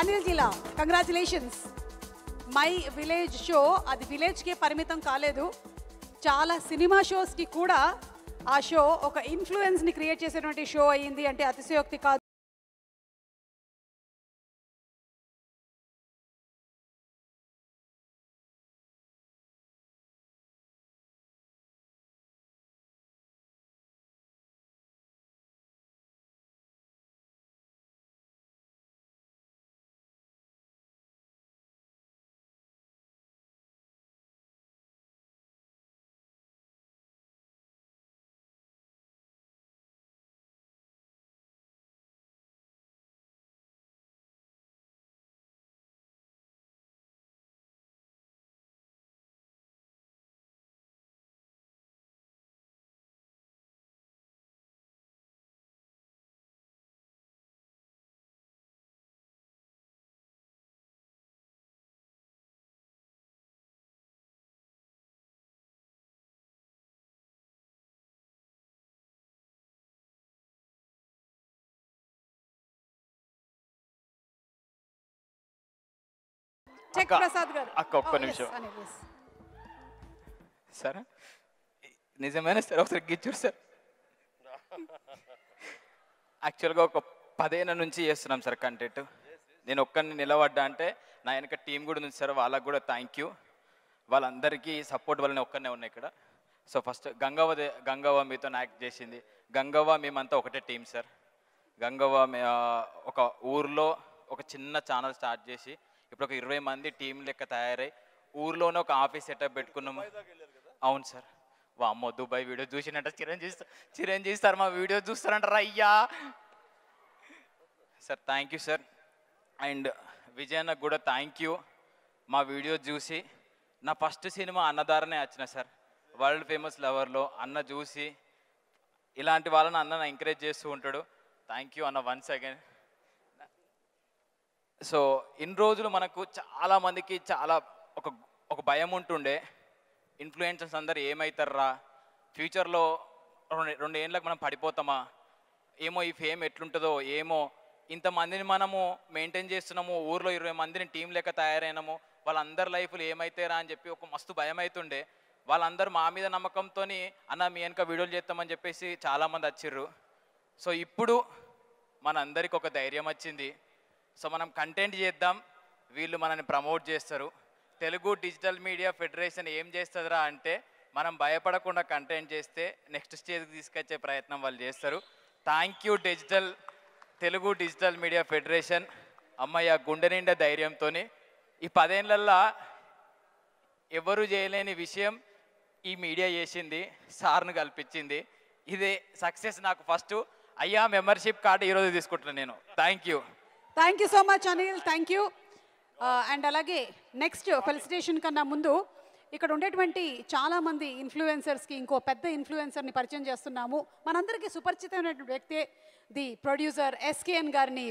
అనిల్ జిలా, congratulations. My village show అది విలేజ్కే పరిమితం కాలేదు, చాలా సినిమా షోస్కి కూడా ఆ షో ఒక ఇన్ఫ్లుయెన్స్ని క్రియేట్ చేసేటువంటి షో అయ్యింది అంటే అతిశయోక్తి కాదు. చెక్ ప్రసాద్ గారు. ఒక్క నిమిషం సార్, నిజమైన సార్ ఒకసారి గిచ్చారు సార్. యాక్చువల్గా ఒక 10 ఏళ్ళ నుంచి చేస్తున్నాం సార్ కంటెంట్. నేను ఒక్కరిని నిలబడ్డా అంటే నా వెనక టీం కూడా ఉంది సార్, వాళ్ళకు కూడా థ్యాంక్ యూ. వాళ్ళందరికీ సపోర్ట్ వల్లనే ఒక్కనే ఉన్నాయి ఇక్కడ. సో ఫస్ట్ గంగవ్వ మీతో యాక్ట్ చేసింది. గంగవ్వ మేమంతా ఒకటే టీం సార్. గంగవ్వ ఒక ఊర్లో ఒక చిన్న ఛానల్ స్టార్ట్ చేసి ఇప్పుడు ఒక 20 మంది టీం లెక్క తయారై ఊర్లోనే ఒక ఆఫీస్ సెటప్ పెట్టుకున్నాము. అవును సార్. అమ్మో దుబాయ్ వీడియో చూసినట్ట చిరంజీవి సార్ మా వీడియో చూస్తారంటారా అయ్యా sir. Thank you sir. And విజయన్నకు కూడా థ్యాంక్ యూ. మా వీడియో చూసి నా ఫస్ట్ సినిమా అన్నదారనే వచ్చిన సార్. వరల్డ్ ఫేమస్ లవర్లో అన్న చూసి ఇలాంటి వాళ్ళని అన్న ఎంకరేజ్ చేస్తూ ఉంటాడు. థ్యాంక్ యూ అన్న వన్స్ అగైన్. సో ఇన్ని రోజులు మనకు చాలామందికి చాలా ఒక భయం ఉంటుండే, ఇన్ఫ్లుయెన్సర్స్ అందరు ఏమవుతారా, ఫ్యూచర్లో 2 ఏళ్ళకి మనం పడిపోతామా, ఏమో ఈ ఫేమ్ ఎట్లుంటుందో ఏమో, ఇంతమందిని మనము మెయింటైన్ చేస్తున్నాము, ఊర్లో 20 మందిని టీం లెక్క తయారైనాము, వాళ్ళందరి లైఫ్లు ఏమవుతారా అని చెప్పి ఒక మస్తు భయం అవుతుండే. వాళ్ళందరూ మా మీద నమ్మకంతో అన్న మీ వెనక వీడియోలు చేస్తామని చెప్పేసి చాలామంది వచ్చిర్రు. సో ఇప్పుడు మనందరికి ఒక ధైర్యం వచ్చింది. సో మనం కంటెంట్ చేద్దాం, వీళ్ళు మనల్ని ప్రమోట్ చేస్తారు. తెలుగు డిజిటల్ మీడియా ఫెడరేషన్ ఏం చేస్తుందిరా అంటే మనం భయపడకుండా కంటెంట్ చేస్తే నెక్స్ట్ స్టేజ్కి తీసుకొచ్చే ప్రయత్నం వాళ్ళు చేస్తారు. Thank you Telugu digital media federation. అమ్మయ్య గుండె నిండా ధైర్యంతో ఈ 10 ఏళ్ళల్లో ఎవరు చేయలేని విషయం ఈ మీడియా చేసింది, సార్ను కల్పించింది. ఇదే సక్సెస్ నాకు ఫస్ట్. అయ్యా మెంబర్షిప్ కార్డు ఈరోజు తీసుకుంటున్నాను నేను. Thank you so much Anil, thank you. And అలాగే నెక్స్ట్ ఫెలిసిటేషన్ కన్నా ముందు ఇక్కడ ఉండేటువంటి చాలామంది ఇన్ఫ్లుయెన్సర్స్కి ఇంకో పెద్ద ఇన్ఫ్లుయెన్సర్ని పరిచయం చేస్తున్నాము. మనందరికీ సుపరిచితమైనటువంటి వ్యక్తే ది ప్రొడ్యూసర్ SKN గారిని